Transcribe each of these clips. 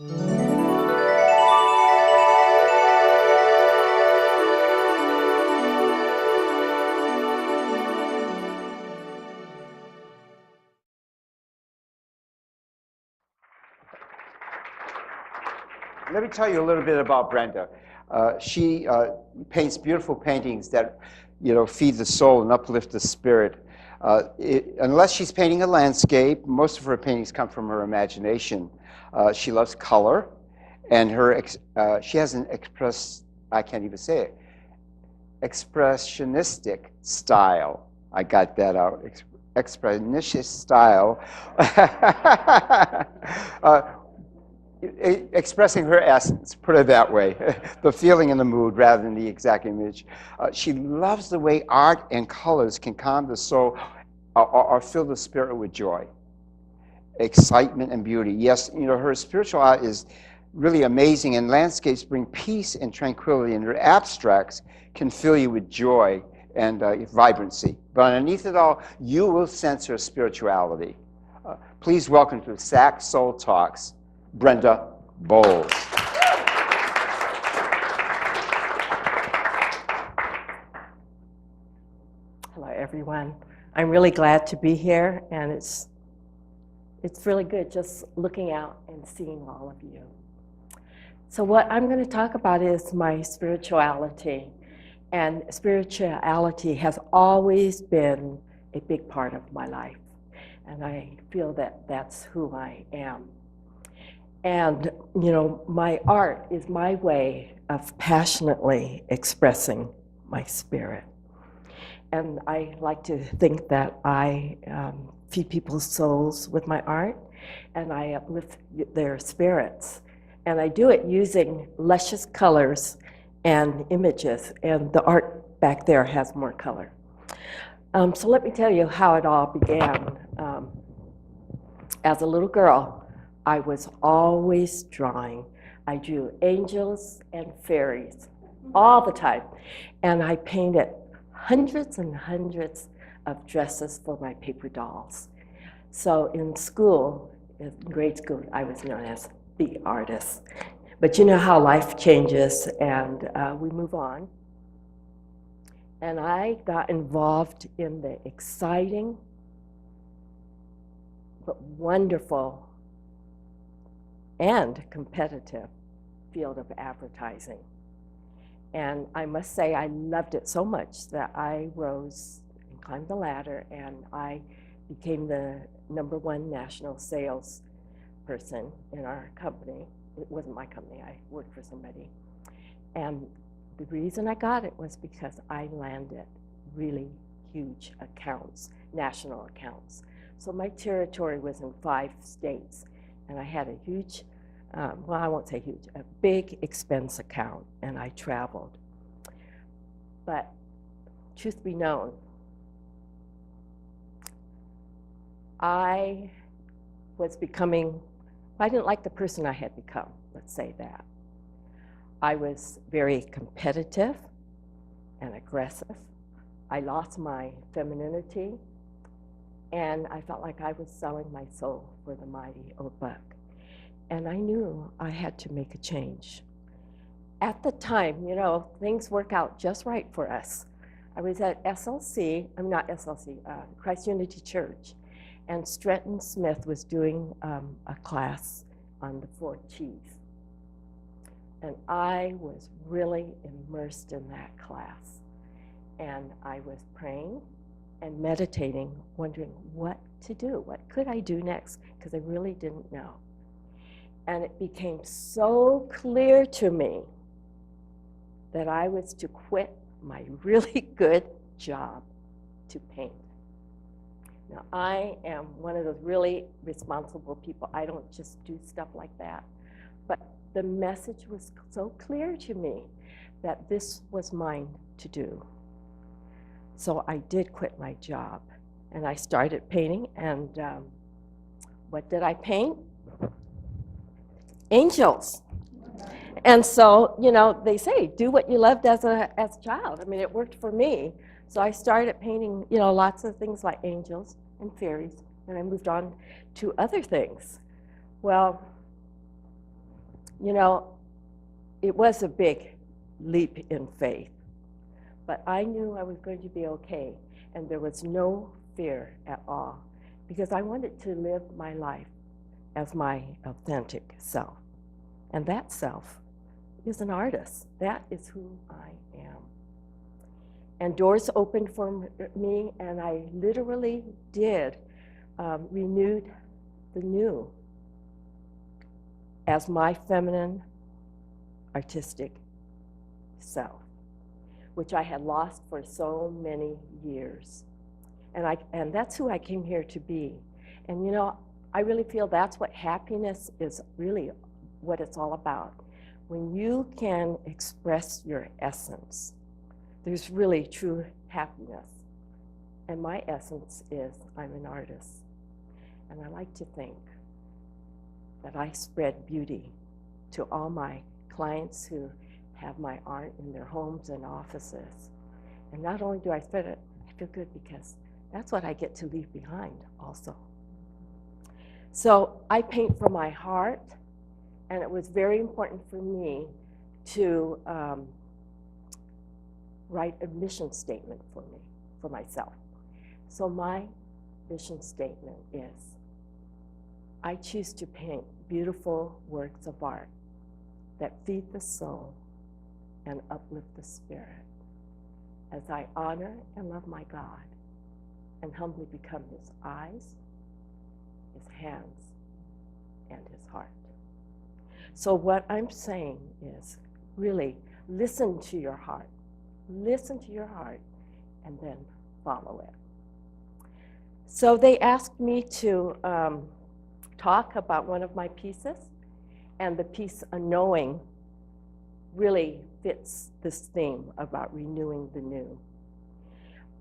Let me tell you a little bit about Brenda. She paints beautiful paintings that, feed the soul and uplift the spirit. Unless she's painting a landscape, most of her paintings come from her imagination. She loves color, and she has an expressionistic style. I got that out. Expressionistic style. Expressing her essence, put it that way, the feeling and the mood rather than the exact image. She loves the way art and colors can calm the soul or fill the spirit with joy, excitement, and beauty. Yes, her spiritual art is really amazing, and landscapes bring peace and tranquility, and her abstracts can fill you with joy and vibrancy. But underneath it all, you will sense her spirituality. Please welcome to Sac SoulTalks, Brenda Boles. Hello, everyone. I'm really glad to be here, and it's really good just looking out and seeing all of you. So what I'm going to talk about is my spirituality, and spirituality has always been a big part of my life, and I feel that that's who I am. And, my art is my way of passionately expressing my spirit. And I like to think that I feed people's souls with my art, and I uplift their spirits. And I do it using luscious colors and images, and the art back there has more color. So let me tell you how it all began. As a little girl, I was always drawing. I drew angels and fairies all the time. And I painted hundreds and hundreds of dresses for my paper dolls. So in school, in grade school, I was known as the artist. But you know how life changes, and we move on. And I got involved in the exciting but wonderful and competitive field of advertising. And I must say I loved it so much that I rose and climbed the ladder, and I became the #1 national sales person in our company. It wasn't my company, I worked for somebody. And the reason I got it was because I landed really huge accounts, national accounts. So my territory was in 5 states. And I had a huge, well, I won't say huge, a big expense account, and I traveled. But truth be known, I didn't like the person I had become, let's say that. I was very competitive and aggressive. I lost my femininity, and I felt like I was selling my soul for the mighty old buck. And I knew I had to make a change. At the time, things work out just right for us. I was at Christ Unity Church, and Stretton Smith was doing a class on the 4 T's. And I was really immersed in that class. And I was praying and meditating, wondering what to do. What could I do next? Because I really didn't know. And it became so clear to me that I was to quit my really good job to paint. Now, I am one of those really responsible people. I don't just do stuff like that. But the message was so clear to me that this was mine to do. So I did quit my job, and I started painting, and what did I paint? Angels. And so, they say, do what you loved as a child. I mean, it worked for me. So I started painting, lots of things like angels and fairies, and I moved on to other things. Well, You know, it was a big leap in faith, but I knew I was going to be okay, and there was no fear at all, because I wanted to live my life as my authentic self. And that self is an artist. That is who I am. And doors opened for me, and I literally did renewed the new as my feminine artistic self, which I had lost for so many years. And that's who I came here to be. And you know, I really feel that's what happiness is really what it's all about. When you can express your essence, there's really true happiness. And my essence is I'm an artist. And I like to think that I spread beauty to all my clients who have my art in their homes and offices. And not only do I spread it, I feel good because that's what I get to leave behind also. So I paint from my heart, and it was very important for me to write a mission statement for myself. So my mission statement is, I choose to paint beautiful works of art that feed the soul and uplift the spirit as I honor and love my God and humbly become his eyes, his hands, and his heart. So what I'm saying is really listen to your heart. Listen to your heart and then follow it. So they asked me to talk about one of my pieces, and the piece Unknowing really fits this theme about renewing the new.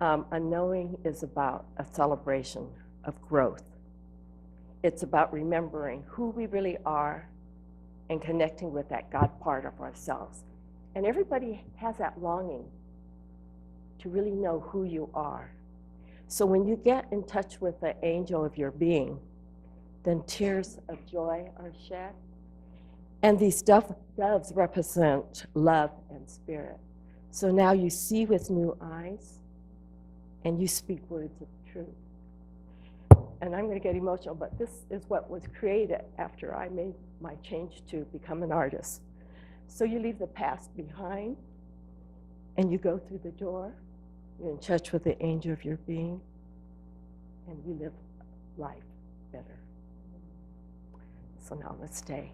Unknowing is about a celebration of growth. It's about remembering who we really are and connecting with that God part of ourselves. And everybody has that longing to really know who you are. So when you get in touch with the angel of your being, then tears of joy are shed. And these doves represent love and spirit. So now you see with new eyes, and you speak words of truth. And I'm going to get emotional, but this is what was created after I made my change to become an artist. So you leave the past behind, and you go through the door. You're in touch with the angel of your being, and you live life better. So now let's stay.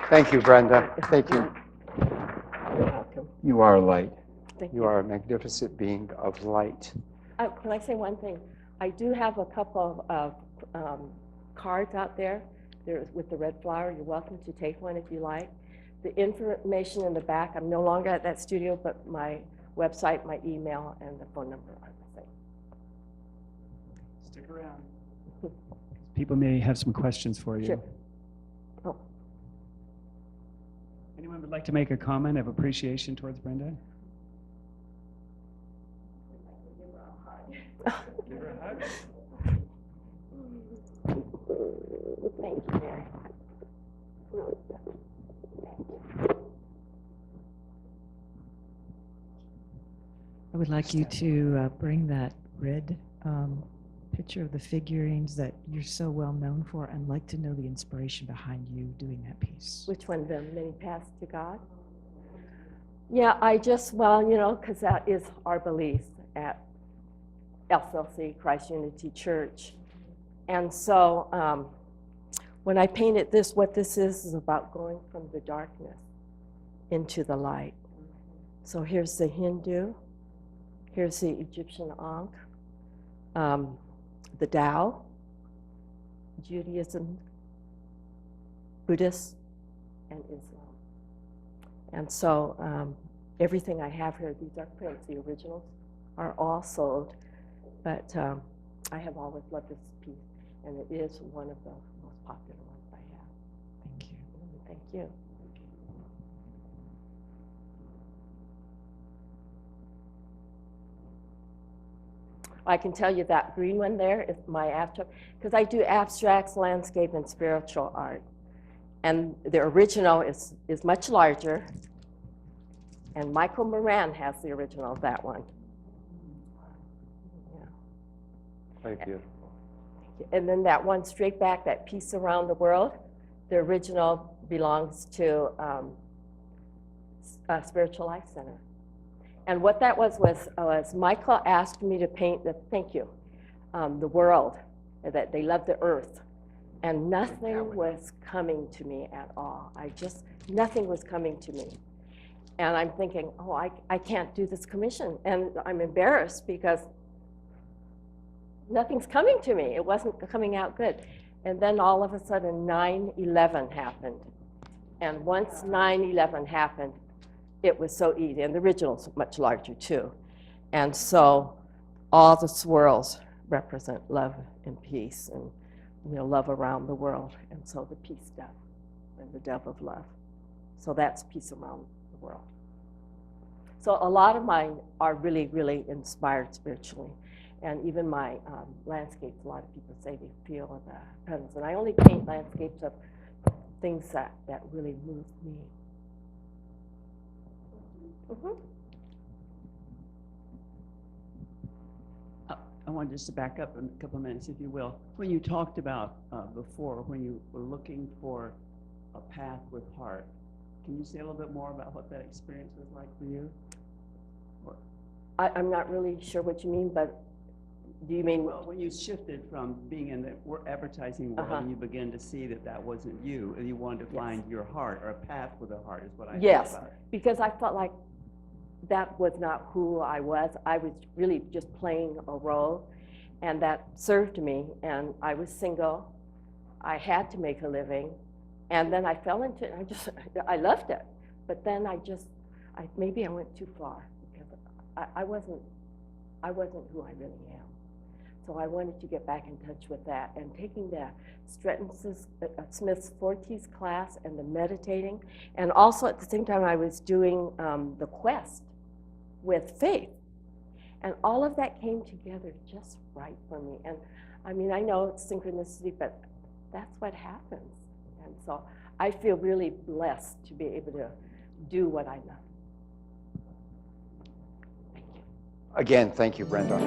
Thank you, Brenda. Thank you. You're welcome. You are light. Thank You are a magnificent being of light. Can I say one thing? I do have a couple of cards out there. There's with the red flower. You're welcome to take one if you like. The information in the back, I'm no longer at that studio, but my website, my email, and the phone number are the same. Stick around. People may have some questions for you. Sure. Oh. Anyone would like to make a comment of appreciation towards Brenda? Give her a hug. Thank you, Mary. I would like you to bring that red picture of the figurines that you're so well known for. I'd like to know the inspiration behind you doing that piece. Which one, the many paths to God? Yeah, I just, well, you know, because that is our belief at SLC, Christ Unity Church. And so when I painted this, what this is about going from the darkness into the light. So here's the Hindu, here's the Egyptian Ankh, the Tao, Judaism, Buddhist, and Islam. And so everything I have here, these are prints, the originals are all sold, but I have always loved this piece, and it is one of the most popular ones I have. Thank you. Thank you. I can tell you that green one there is my abstract, because I do abstracts, landscape, and spiritual art. And the original is much larger, and Michael Moran has the original of that one. Yeah. Very beautiful. And then that one straight back, that Peace Around the World, the original belongs to Spiritual Life Center. And what that was Michael asked me to paint the world, that they love the earth. And nothing was coming to me at all. Nothing was coming to me. And I'm thinking, oh, I can't do this commission. And I'm embarrassed because nothing's coming to me. It wasn't coming out good. And then all of a sudden 9/11 happened. And once 9/11 happened, it was so easy. And the original's much larger too. And so all the swirls represent love and peace and love around the world. And so the peace dove and the dove of love. So that's peace around the world. So a lot of mine are really, really inspired spiritually. And even my landscapes, a lot of people say they feel the presence. And I only paint landscapes of things that really move me. Mm-hmm. I wanted just to back up a couple of minutes, if you will. When you talked about before, when you were looking for a path with heart, can you say a little bit more about what that experience was like for you? I'm not really sure what you mean, but do you mean? Well, when you shifted from being in the advertising world and you began to see that wasn't you, and you wanted to find your heart, or a path with a heart, is what I thought about it. Because I felt like that was not who I was. I was really just playing a role, and that served me. And I was single. I had to make a living, and then I fell into it. I loved it, but then maybe I went too far because I wasn't who I really am. So I wanted to get back in touch with that, and taking the Smith's 4T's class and the meditating, and also at the same time I was doing the quest with faith, and all of that came together just right for me. And I mean, I know it's synchronicity, but that's what happens. And so I feel really blessed to be able to do what I love. Thank you. Again, thank you, Brenda.